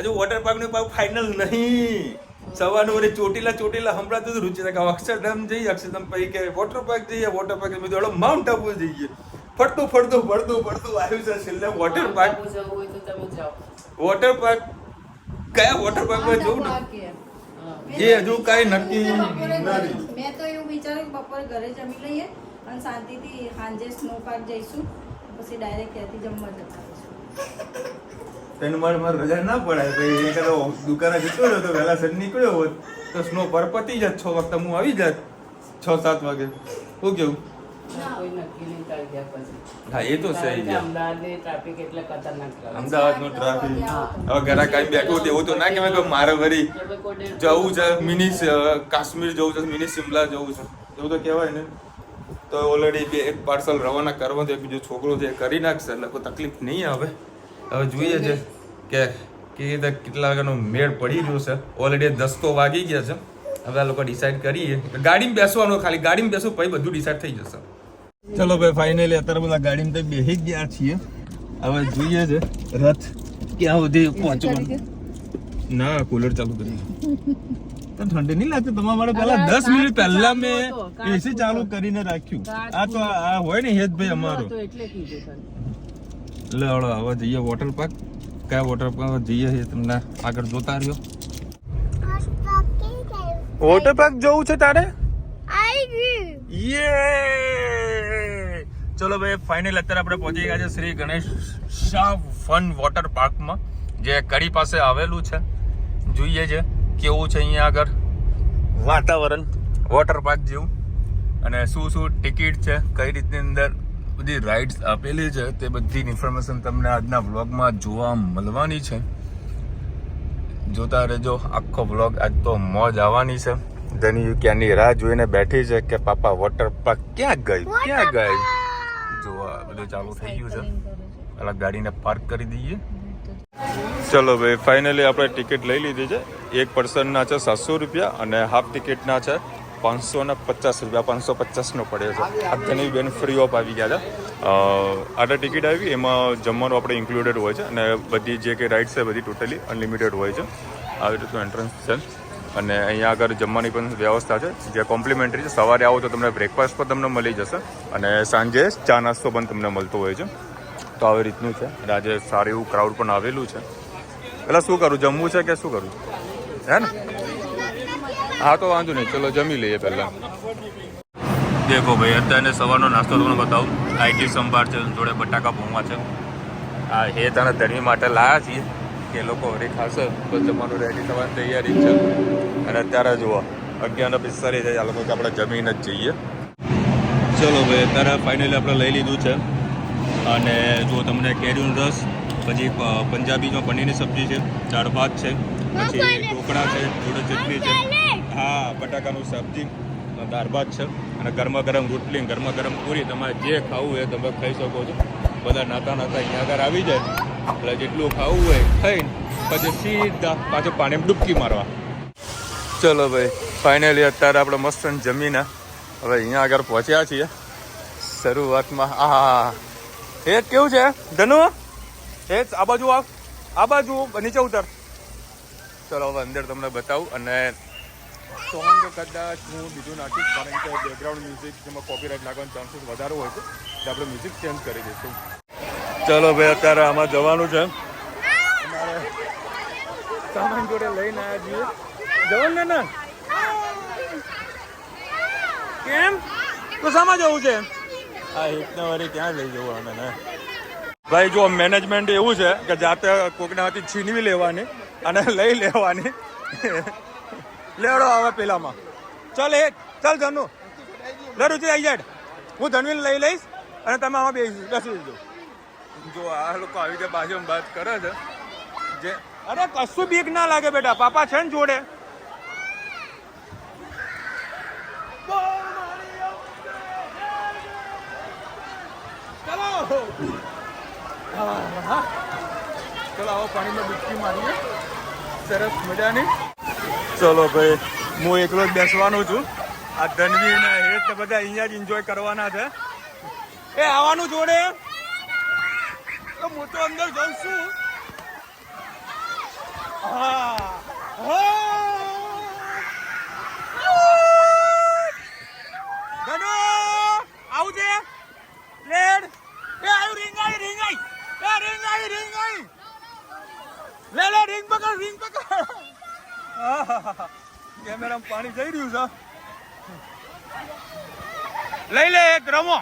હજુ water park નું પાછું ફાઇનલ નહીં. સવારનું વળી ચોટીલા હમણાં તો રૂચિ કે અક્ષરધામ જઈએ, અક્ષરધામ પછી કે વોટર પાર્ક જઈએ, વોટર પાર્ક મેં તો માઉન્ટ આબુ જઈએ. ફરતું આવ્યું છે છેલ્લે વોટર પાર્ક. વોટર પાર્ક કયા વોટર પાર્કમાં જવું ને એ હજુ કઈ નક્કી નથી. મેં તો એવું વિચાર્યું કે બપોર ઘરે જમી લઈએ અને શાંતિથી સાંજે સ્નો પાર્ક જઈશું, પછી ડાયરેક્ટ ત્યાંથી જમવા જતા રહીશું. તેનું મારે રજા ના પડાય ભાઈ. એ કદાચ દુકાને જતો રહ્યો તો વહેલા સર નીકળ્યો હોત તો સ્નો પર પતી જાત, 6 વાગતા હું આવી જાત, 6-7 વાગે. શું કેવું? હા એ તો સહી છે. અમદાવાદનો ટ્રાફિક હવે ઘરે કઈ બેઠું એવું તો ના કહેવાય કે મારે વળી જવું છે મિની કાશ્મીર જવું છે, મિની શિમલા જવું છે એવું તો કહેવાય ને. તો ઓલરેડી એક પાર્સલ રવાના કરવા તો એક બીજો છોકરો છે કરી નાખશે એટલે કોઈ તકલીફ નહીં આવે. હવે જોઈએ છે કે કેવી રીતે કેટલા વાગ્યાનો મેળ પડી રહ્યો છે. ઓલરેડી 10 તો વાગી ગયા છે. હવે આ લોકો ડિસાઈડ કરીએ ગાડીમાં બેસવાનું, ખાલી ગાડીમાં બેસવું પછી બધું ડિસાઈડ થઈ જશે. ચલો ભાઈ ફાઇનલી અત્યારે બધા ગાડીમાં તો બેસી ગયા છીએ. હવે જોઈએ છે રથ ક્યાં સુધી પહોંચવાનું. ના કુલર ચાલુ કરી તો ઠંડી નહીં લાગતી તમારા માટે. પહેલા 10 મિનિટ પહેલા મેં એસી ચાલુ કરીને રાખ્યું. આ તો આ હોય ને હેતભાઈ અમારો એટલે હવે જઈએ વોટર પાર્ક. કયા વોટર પાર્ક જઈએ છે તમને આગળ જોતા રહ્યો. વોટર પાર્ક જવું છે તારે? ચલો ભાઈ ફાઇનલ અત્યારે આપણે પહોંચી ગયા છે શ્રી ગણેશ શાહ ફન વોટર પાર્કમાં, જે કડી પાસે આવેલું છે. જોઈએ છે કેવું છે અહીંયા આગળ વાતાવરણ વોટર પાર્ક જેવું, અને શું ટિકિટ છે, કઈ રીતની અંદર બધી રાઇડ્સ આપેલી છે તે બધી ઇન્ફોર્મેશન તમને આજના વ્લોગમાં જોવા મળવાની છે. જોતા રહેજો આખો વ્લોગ. આજ તો મોજ આવવાની છે. ધની ક્યાંની રાહ જોઈને બેઠી છે કે પાપા વોટર પાર્ક ક્યાં ગઈ. જોવા બધું ચાલુ થઈ ગયું છે. પેલા ગાડીને પાર્ક કરી દઈએ. ચલો ભાઈ ફાઇનલી આપણે ટિકિટ લઈ લીધી છે. એક પર્સનના છે 700 રૂપિયા અને હાફ ટિકિટના છે 550 રૂપિયા. 550 નો પડે છે. આ ધની બેન ફ્રી ઓફ આવી ગયા છે. આટલા ટિકિટ આવી એમાં જમવાનું આપણે ઇન્ક્લુડેડ હોય છે અને બધી જે કંઈ રાઇડ્સ છે બધી ટોટલી અનલિમિટેડ હોય છે. આવી રીતનું એન્ટ્રન્સ છે અને અહીંયા આગળ જમવાની પણ વ્યવસ્થા છે જે કોમ્પ્લિમેન્ટરી છે. સવારે આવો તો તમને બ્રેકફાસ્ટ પણ તમને મળી જશે અને સાંજે ચા નાસ્તો પણ તમને મળતો હોય છે. તો આવી રીતનું છે. અને આજે સારું એવું ક્રાઉડ પણ આવેલું છે. પેલા શું કરું, જમવું છે કે શું કરું? હે ને હા તો વાંધો નહીં, ચલો જમી લઈએ પહેલા. દેખો ભાઈ અત્યારે સવારનો નાસ્તો તમને બતાવું. આ ઇડલી સંભાર છે, જોડે બટાકા પૌવા છે. આ એ તને ધણી માટે લાયા છીએ કે લોકો હરી ખાશે તો જમવાનું રેડી થવાની તૈયારી છે. અને અત્યારે જુઓ 11:45 છે. આ લોકો કે આપણે જમીને જ જઈએ. ચલો ભાઈ અત્યારે ફાઇનલી આપણે લઈ લીધું છે. અને જો તમને કેરીનો રસ, પછી પંજાબીમાં પનીરની સબ્જી છે, દાળ ભાત છે, પછી ઢોકળા છે, જોડે ચટણી છે, હા બટાકાનું સબ્જી, દાળ ભાત છે અને ગરમા ગરમ રોટલી, ગરમા ગરમ પૂરી. તમારે જે ખાવું હોય તમે ખાઈ શકો છો. બધા નાતા અહીંયા આગળ આવી જાય એટલે જેટલું ખાવું હોય ખાઈને પછી સીધા પાછું પાણીમાં ડૂબકી મારવા. ચલો ભાઈ ફાઇનલી અત્યારે આપણે મસ્ત જમીને હવે અહીંયા આગળ પહોંચ્યા છીએ. શરૂઆતમાં આ એ કેવું છે ધનુ? એ આ બાજુ આવ, આ બાજુ નીચે ઉતર. ચલો હવે અંદર તમને બતાવું. અને સોંગ કદાચ હું બીજું નાખીશ કારણ કે બેકગ્રાઉન્ડ મ્યુઝિક જેમાં કોપીરાઇટ લાગવાનો ચાન્સીસ વધારે હોય છે એટલે આપણે મ્યુઝિક ચેન્જ કરી દઈશું. ચલો ભાઈ અત્યારે આમાં જવાનું છે. અમારે સામાન જોડે લઈને આવ્યા છીએ. જવાનું ને કેમ તો સામા જવું છે? હા એકને વારી ક્યાં લઈ જવું અમે ને ભાઈ. જો મેનેજમેન્ટ એવું છે કે જાતે કોકના હાથી છીનવી લેવાની અને લઈ લેવાની. લેવડો આવે પેલામાં. ચાલ ચાલ ધનુ લડુથી આવી જાય. હું ધનવીને લઈ લઈશ અને તમે આમાં બેસી જજો. જો આ લોકો આવી રીતે બાજુમાં વાત કરે છે જે અરે કશું બીક ના લાગે બેટા, પાપા છે ને જોડે. ચલો આવો પાણીમાં ડૂબકી મારીએ સરસ મજાની. ચલો ભાઈ હું એકલો જ બેસવાનું છું. આ ધનવી ને હેત ને બધા અહીંયા જ એન્જોય કરવાના છે. એ આવવાનું જોડે તો હું તો અંદર જાઉં છું. લે લે રિંગ પકડ કેમેરામાં પાણી જઈ રહ્યું છે. લઈ લે એક રમો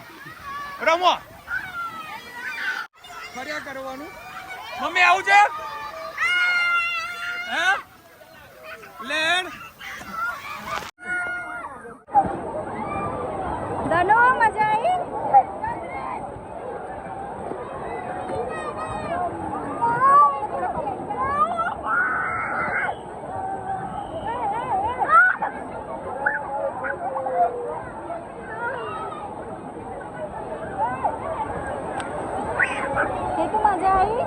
ફર્યા કરવાનું. મમ્મી આવું છે હે લેન ધનો મજા આવી. મજા આવી.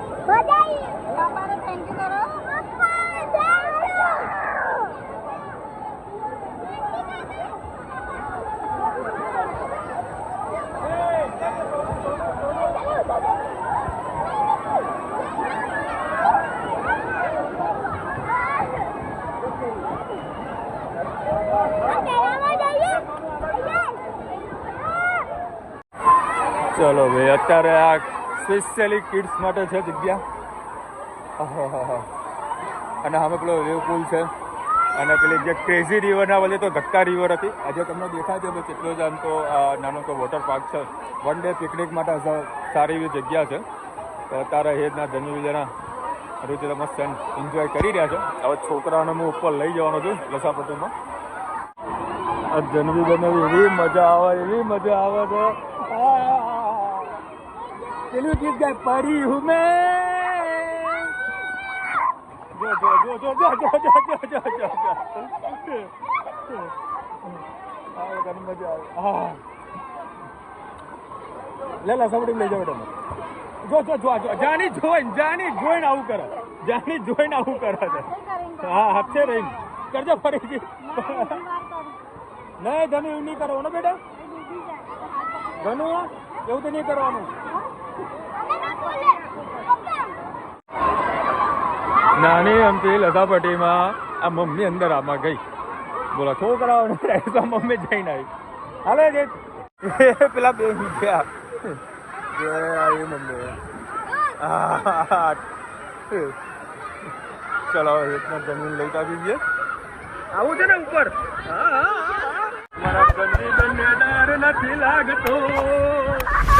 પાપાને થેન્ક યુ કરો. ચલો ભાઈ અત્યારે આ સ્પેશિયલી કિડ્સ માટે છે જગ્યા. અને અમે પેલો વેવ પુલ છે અને પેલી જે ક્રેઝી રિવરના બદલે તો ધક્કા રિવર હતી. આજે તમને દેખાય છે કે કેટલો જ આમ તો નાનો તો વોટર પાર્ક છે. વન ડે પિકનિક માટે સારી એવી જગ્યા છે. તો અત્યારે હેદના ધન્યુજના રીતે મસ્ત એન્જોય કરી રહ્યા છે. હવે છોકરાઓને હું ઉપર લઈ જવાનો છું લસાપટ્ટીમાં. ધનવી બનવી એવી મજા આવે છે. પેલું ગીત ગાય પડી હું મેં જો મજા આવે. લે લસાપટ્ટી લઈ જાવ તમે. જો જાની જોઈને આવું કરે છે. હા હાથે રહીને કરજો ફરીથી. નહીં ધનુ એવું નહીં કરવાનું બેટા. ધનુ એવું તો નહીં કરવાનું. નાની અમથી લસાપટ્ટીમાં આ મમ્મી અંદર આમાં ગઈ. બોલો છોકરાઓને તો મમ્મી જઈને આવી. હાલે જે પેલા બે ગયા આવી મમ્મી. ચલો જમીન લઈ આવી જઈએ. આવું છે ને ઉપર. મારા બંને ડર નથી લાગતો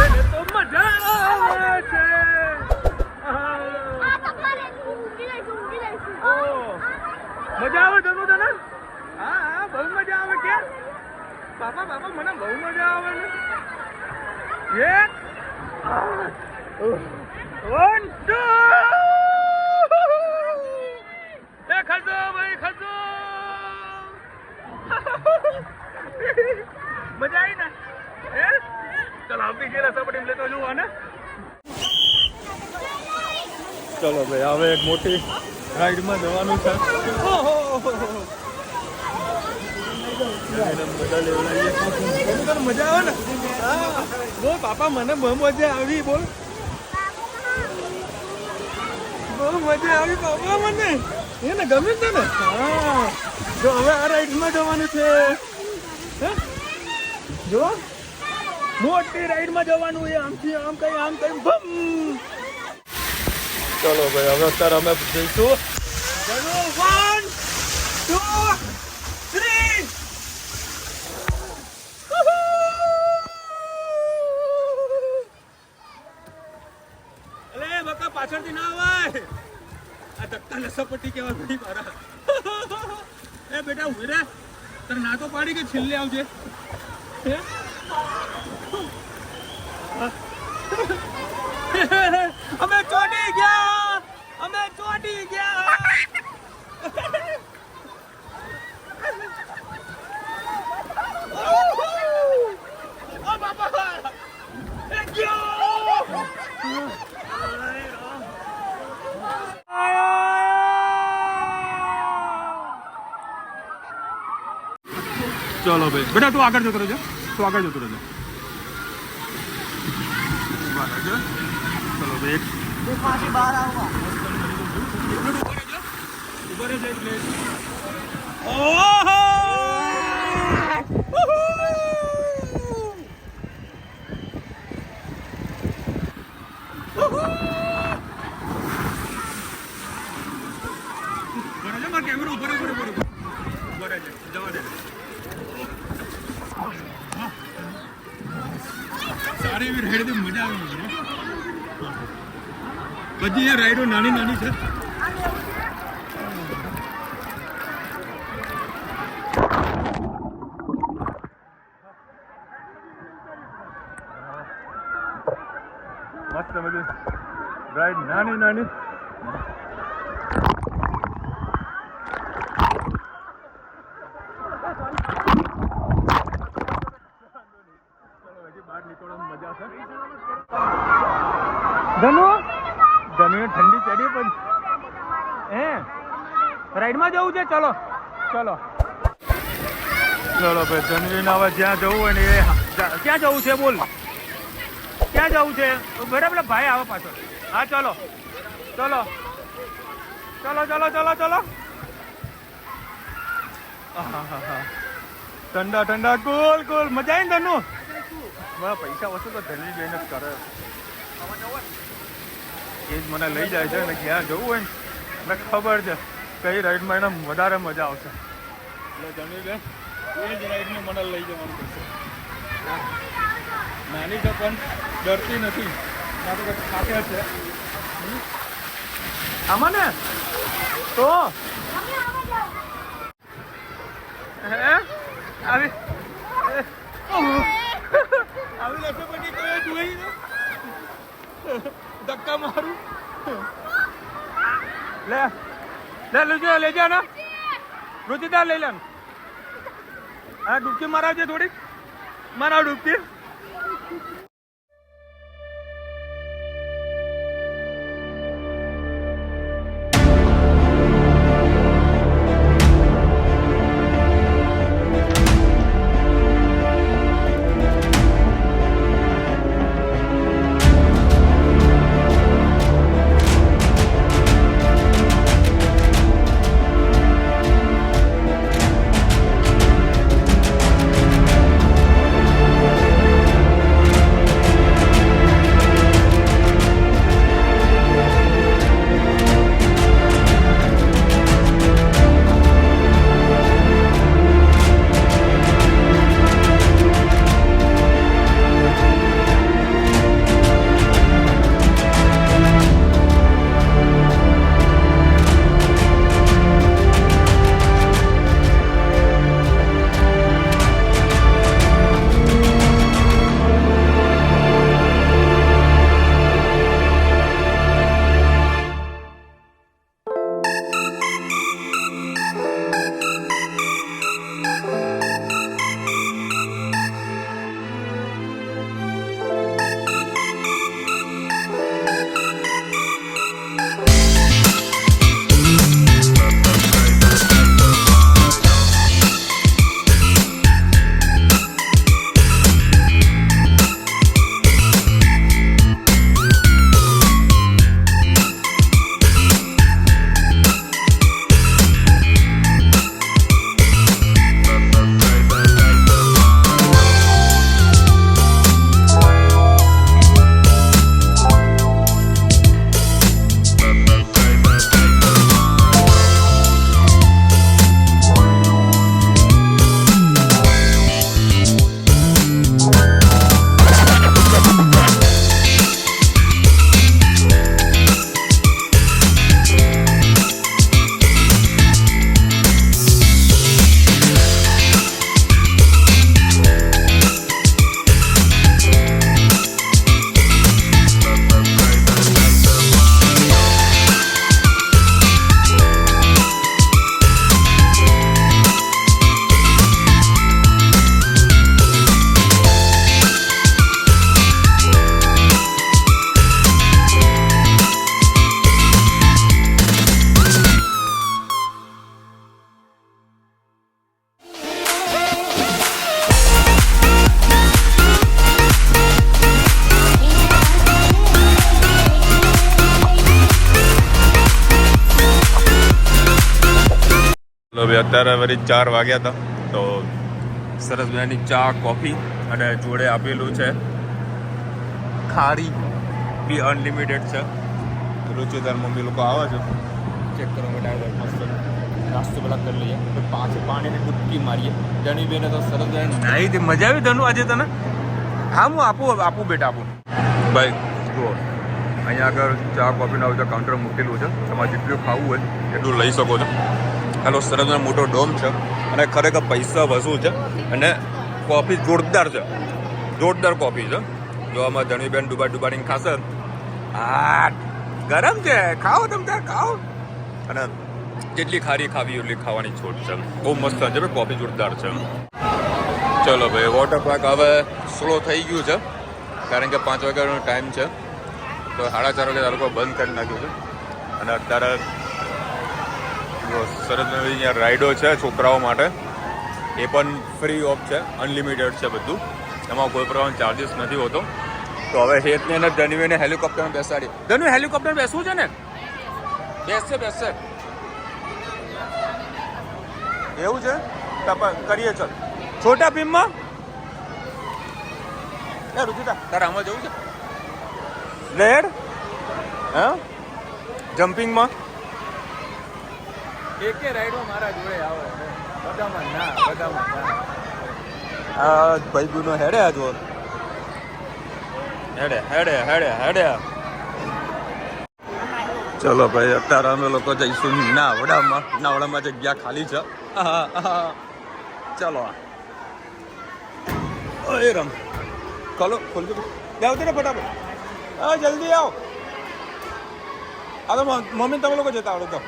એને તો મજા આવે છે. મજા આવે તને તને? હા બહુ મજા આવે. કે બાપા મને બહુ મજા આવે ને. વન ટુ ખસો ભાઈ ખસો. મજા આવી ને? ચલો આપી ગયેલા સપડી લેતો જોવા ને. ચલો ભાઈ હવે એક મોટી રાઈડમાં જવાનું છે. મજા આવે ને? હા બોલ પાપા મને બહુ મજા આવી. બોલ બહુ મજા આવી પાપા મને. એને ગમે છે ને? હા જો હવે આ રાઈડમાં જવાનું છે. જો મોટી રાઈડમાં જવાનું. એ આમથી આમ કઈ બમ. ચલો ભાઈ હવે અત્યારે અમે જઈશું. 1 2 3. અલે બકા પાછળથી ના આવાય. આ ધક્કા લસાપટ્ટી કેવા ભાઈ મારા. એ બેટા ઉભી રે. તારે ના તો પાડી કે છેલ્લે આવજે. અમે ચોટી ગયા. ઓ બાપા ચલો ભાઈ બેટા તું આગળ જતો રહેજો. ચલો ભાઈ બહાર આવો. ઉભો રહેજો એક મિનિટ. ઓહો સારી એવી રાઈડ હતી, મજા આવી. બધી એ રાઈડો નાની નાની છે. મસ્ત બધી રાઈડ નાની નાની. ધનુ ઠંડી ચડી પણ હે રાઈડમાં જવું છે. ચલો ચલો ચલો ભાઈ. ધનવીને હવે જ્યાં જવું હોય ને એ ક્યાં જવું છે બોલ, ક્યાં જવું છે? બરાબર ભાઈ આવે પાછળ. હા ચલો ચલો ચલો ચલો ચલો ચલો. ઠંડા ઠંડા કુલ કુલ. મજા આવી ને ધનુ? પૈસા વસ્તુ તો ધનવી જઈને જ કરે. એ જ મને લઈ જાય છે ને ક્યાં જવું હોય ને મને ખબર છે કઈ રાઈડમાં એને વધારે મજા આવશે. એટલે ધનવી બેન એ જ રાઈડને મને લઈ જવાનું થશે. નાની છે પણ ડરતી નથી. મારું કંઈક ખાતે છે આમાં ને તો હે આવી આવી લખે પછી તો જોઈ ને ધક્કા મારું. લે લે લુજા લઈ જા ને રુચિતા લઈ લે. હા ડૂબકી મારાવજે થોડીક. મારાવ ડૂબકી. હવે અત્યારે વળી 4 વાગ્યા હતા તો સરસ મજાની ચા કોફી અને જોડે આપેલું છે ખારી બી અનલિમિટેડ છે. રુચિદાર મમ્મી લોકો આવે છે ચેક કરવા માટે આવ્યા મસ્ત નાસ્તો પેલા કરી લઈએ પછી પાછું પાણીની ડૂબકી મારીએ ધનુ બેને તો સરસ નાહી હતી મજા આવી ધનુ આજે તને હા હું આપું બેટા આપું ભાઈ જુઓ અહીંયા આગળ ચા કોફીના બધા કાઉન્ટર મૂકેલું છે તમારે જેટલું ખાવું હોય એટલું લઈ શકો છો આનો સરસ મોટો ડોમ છે અને ખરેખર પૈસા વસૂલ છે અને કોફી જોરદાર છે જોરદાર કોફી છે જો આમાં ધણીબેન ડુબાડીને ખાશે આ ગરમ છે ખાઓ તમે ત્યાં ખાઓ અને જેટલી ખારી ખાવી એટલી ખાવાની છોટ છે બહુ મસ્ત છે ભાઈ કોફી જોરદાર છે ચલો ભાઈ વોટર પાર્ક હવે સ્લો થઈ ગયું છે કારણ કે 5 વાગ્યાનો ટાઈમ છે તો 4:30 વાગે આ લોકો બંધ કરી નાખ્યું છે અને અત્યારે સરસ અહીંયા રાઈડો છે છોકરાઓ માટે એ પણ ફ્રી ઓફ છે અનલિમિટેડ છે બધું એમાં કોઈ પ્રકારનો ચાર્જિસ નથી હોતો તો હવે હેતને અને ધનુને હેલિકોપ્ટરમાં બેસાડી ધનુ હેલિકોપ્ટર બેસવું છે ને બેસશે એવું છે કરીએ ચલ છોટા ભીમમાં રુચિતા તારે આમાં જવું છે રેડ હા જમ્પિંગમાં એકે રાઈડમાં મારા જોડે આવે બધામાં ના આ ભાઈ ગુનો હેડે આ જો હેડે ચલો ભાઈ અત્યારે અમે લોકો જઈશું નાવડામાં જગ્યા ખાલી છે ચલો એ રમ ખોલો ખોલજો આવતી ને ફટાફટ હા જલ્દી આવો આ તો મમ્મી તમે લોકો જતા આવડે તો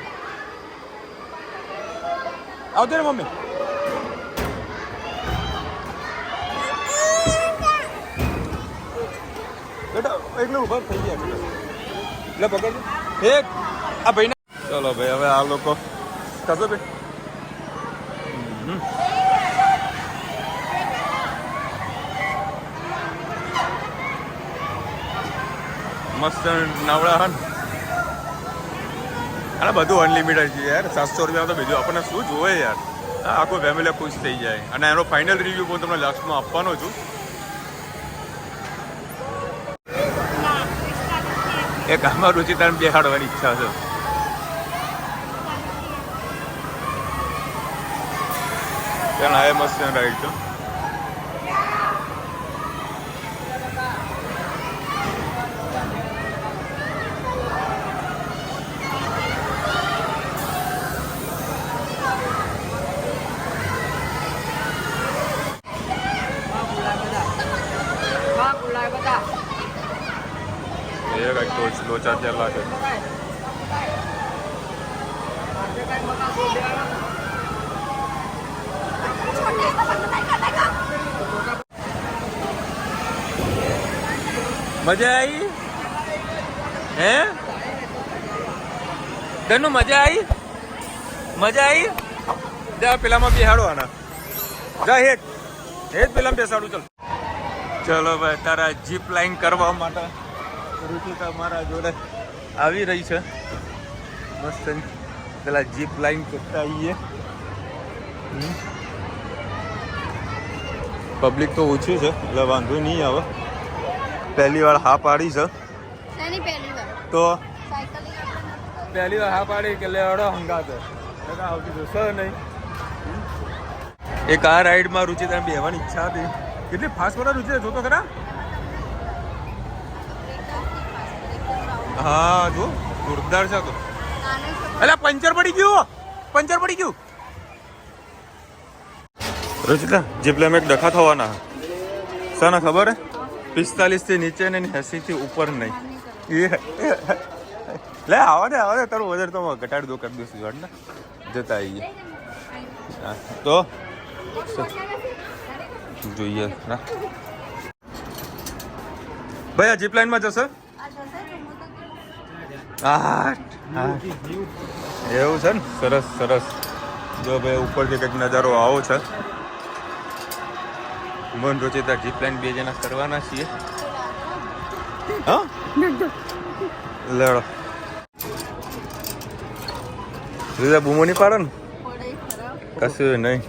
આવતી ને મમ્મી બેટા એકલું ઉભા થઈ ગયા એટલે પકડ એક આ ભાઈ ચલો ભાઈ હવે આ લોકો થશે ભાઈ મસ્ત નાવડા હન અને બધું અનલિમિટેડ છે યાર 700 રૂપિયા તો બીજું આપણને શું જોવે યાર આખું ફેમિલી ખુશ થઈ જાય અને એનો ફાઇનલ રિવ્યુ હું તમને લાસ્ટમાં આપવાનો છું એક આમાં રુચિતાને બેહાડવાની ઈચ્છા છે ત્યાં આ મસ્ત રાઈડ છે લોચા તેલા છે મજા આવી હે ધનુ મજા આવી જા પેલામાં બેહાડો આના જા હેત પેલામાં બેસાડું ચલો ભાઈ તારા જીપ લાઈન કરવા માટે રુચિતા મારા જોડે આવી રહી છે મસ્ત પેલા જીપ લાઈન કરતા આવીએ પબ્લિક તો ઓછી છે એટલે વાંધો નહીં આવે પહેલી વાર હા પાડી છે તો પહેલી વાર હા પાડી કે લેવડો હંગાતે આવતી જોશો નહીં એક આ રાઈડમાં રુચિતા બેહવાની ઈચ્છા હતી કેટલી ફાસ્ટ પડે રુચિતા જોતો ખરા હા જો જોરદાર છે તો એટલે પંચર પડી ગયું રુચિતા જીપલામાં એક ડખા થવાના શાના ખબર હે 45 થી નીચે ને 80 થી ઉપર નહીં લે આવા ને તારું વજન તો ઘટાડી દો કરી દઈશું જોડ ને જતા આવીએ તો જોઈએ ના ભાઈ આ જીપ લાઈનમાં જશે એવું છે ને સરસ જો ભાઈ ઉપરથી કંઈક નજારો આવો છે મન રુચિતા જીપ લાઈન 2 જણા કરવાના છીએ હા લેડો રુચિતા બૂમો નહીં પાડે ને કશું નહીં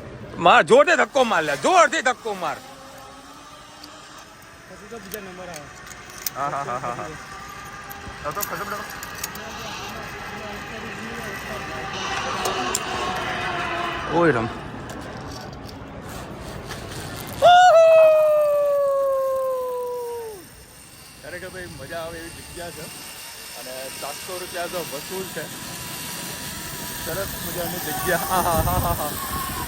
માર જોરથી ધક્કો માર લે જોરથી ધક્કો માર હા તો ખબર ઓય રમ ખરેખર ભાઈ મજા આવે એવી જગ્યા છે અને 700 રૂપિયા તો વસૂલ છે. સરસ મજાની જગ્યા. હા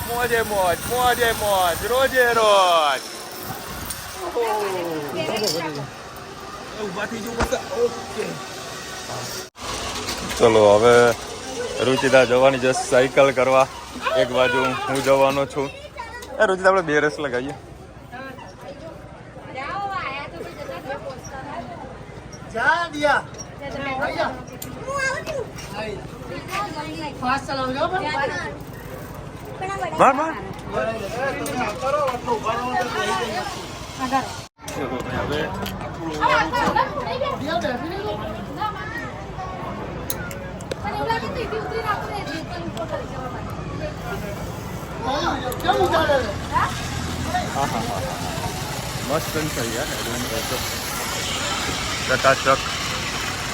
મોજે મોજ મોજે મોજ રોજે રોજ. ઓકે ચલો હવે રુચિતા જવાની છે સાયકલ કરવા. એક બાજુ હું જવાનો છું. રુચિતા આપણે 2 રસ લગાવીએ. માર માર. હવે મસ્ત થઈ ગયા ચકાચક.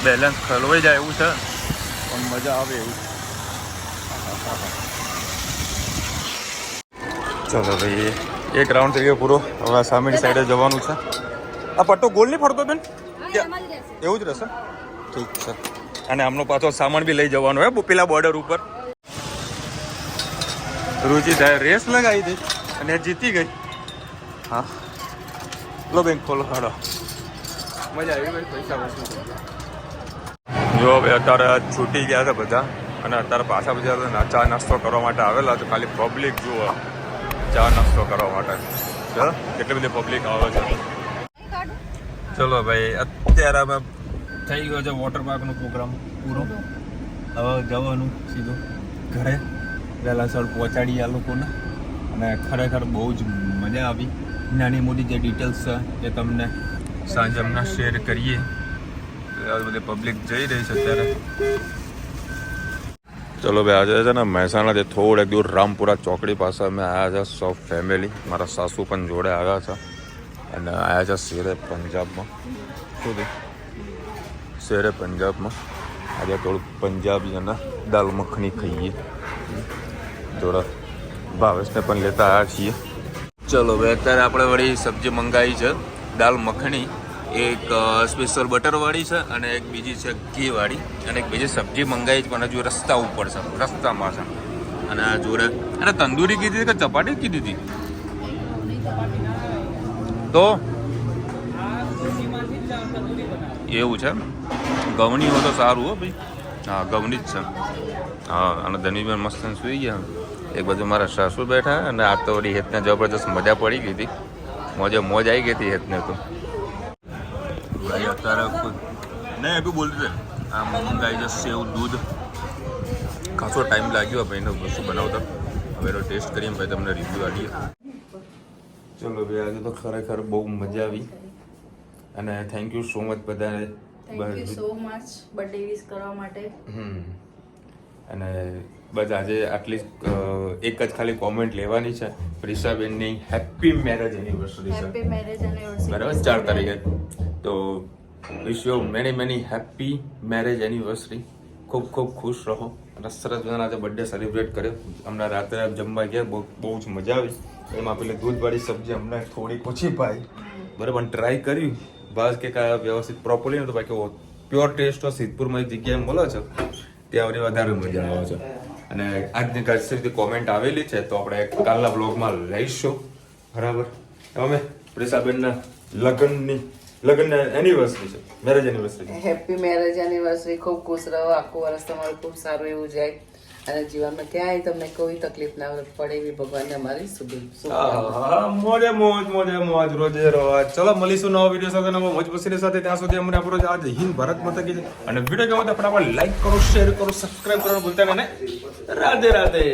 બેલેન્સ ખલવાઈ જાય એવું છે પણ મજા આવે એવું. ચલો ભાઈ એક રાઉન્ડ થઈ ગયો પૂરો. હવે સામેની સાઈડે જવાનું છે. આ પટ્ટો ગોલ નહીં ફરતો બેન? એવું જ રહેશે. ઠીક છે. અને આમનો પાછો સામાન બી લઈ જવાનો હે પેલા બોર્ડર ઉપર. રુચિતાએ રેસ લગાવી હતી અને જીતી ગઈ. હા લો બેંક ખોલો હાડો. મજા આવી ભાઈ. પૈસા વસૂલ. જો ભાઈ અત્યારે છૂટી ગયા છે બધા અને અત્યારે પાછા બધા ચા નાસ્તો કરવા માટે આવેલા છે. ખાલી પબ્લિક જુઓ ચા નાસ્તો કરવા માટે. ચાલો કેટલી બધી પબ્લિક આવે છે. ચલો ભાઈ અત્યારે અમે થઈ ગયો છે વોટર પાર્કનો પ્રોગ્રામ પૂરો. હવે જવાનું સીધું ઘરે. વહેલા સર પહોંચાડીએ આ લોકોને અને ખરેખર બહુ જ મજા આવી. નાની મોટી જે ડિટેલ્સ છે એ તમને સાંજે અમને શેર કરીએ. બધી પબ્લિક જઈ રહી છે અત્યારે. ચલો ભાઈ આજે છે ને મહેસાણાથી થોડેક દૂર રામપુરા ચોકડી પાસે અમે આવ્યા છે સૌ ફેમિલી. મારા સાસુ પણ જોડે આવ્યા છે અને આવ્યા છે શેરે પંજાબમાં. શું શેરે પંજાબમાં આજે થોડુંક પંજાબી અને દાલ મખની ખાઈએ. થોડા ભાવેશને પણ લેતા આવ્યા છીએ. ચલો ભાઈ અત્યારે આપણે વળી સબ્જી મંગાવી છે દાલ મખણી. એક સ્પેશિયલ બટરવાળી છે અને એક બીજી છે ઘીવાળી. અને એક બીજી સબ્જી મંગાવી છે પણ હજુ રસ્તા ઉપર છે, રસ્તામાં છે. અને આ જોડે અને તંદૂરી કીધી કે ચપાટી કીધી હતી? તો એવું છે. ઘઉંની હોય તો સારું હો ભાઈ. હા ઘઉંની જ છે. હા અને ધનીબેન મસ્ત સુઈ ગયા. એક બાજુ મારા સાસુ બેઠા અને આ તો વળી હેતને જબરજસ્ત મજા પડી ગઈ હતી. મોજે મોજ આવી ગઈ હતી હેતને તો. ભાઈ અત્યારે નહીં બી બોલતી આ મંગાઈ જશે એવું દૂધ. ખાસો ટાઈમ લાગ્યો ભાઈને વસ્તુ બનાવતા. હવે એનો ટેસ્ટ કરીને ભાઈ તમને રિવ્યૂ આપીએ. ચલો ભાઈ આજે તો ખરેખર બહુ મજા આવી અને થેન્ક યુ સો મચ બધાને. Thank you so much birthday wish કરવા માટે. અને બસ આજે આટલી એક જ ખાલી કોમેન્ટ લેવાની છે. પ્રિશાબેનની હેપી મેરેજ એનિવર્સરી છે. હેપી મેરેજ એનિવર્સરી બરાબર 4 તારીખે. તો wish you many happy marriage anniversary. ખૂબ ખૂબ ખુશ રહો. અને સરસ મજાનો આજે બર્થડે સેલિબ્રેટ કર્યો. હમણાં રાત્રે જમવા ગયા બહુ જ મજા આવી. એમાં પેલી દૂધવાળી સબ્જી અમને થોડીક ઓછી ભાઈ બરાબર ટ્રાય કર્યું. બસ કે કાંઈ વ્યવસ્થિત પ્રોપરલી નહોતું. બાકી પ્યોર ટેસ્ટ તો સિદ્ધપુરમાં એક જગ્યાએ મળે છે ત્યાં વળી વધારે મજા આવે છે. અને આજની ઘણી કોમેન્ટ આવેલી છે તો આપણે કાલના બ્લોગમાં લઈશું. બરાબર અમે પ્રિશાબેનના લગ્ન એનિવર્સરી છે, marriage anniversary. Happy marriage anniversary. ખૂબ ખુશ રહો. આખું વર્ષ તમારું ખૂબ સારું એવું જાય અને જીવનમાં ક્યાંય તમને કોઈ તકલીફ ના પડે એવી ભગવાનને અમારી શુભેચ્છા. મોજે મોજ મોજે મોજ રોજે રોજ. ચલો મળીશું નવા વિડીયો સાથે નવા મોજ મસ્તી સાથે. ત્યાં સુધી અમને આપણો આજ હિન્દ ભારત માતા કી જય. અને વિડીયો ગમે તો ફટાફટ લાઈક કરો, શેર કરો, સબસ્ક્રાઇબ કરવાનું ભૂલતા નહીં. રાધે રાધે.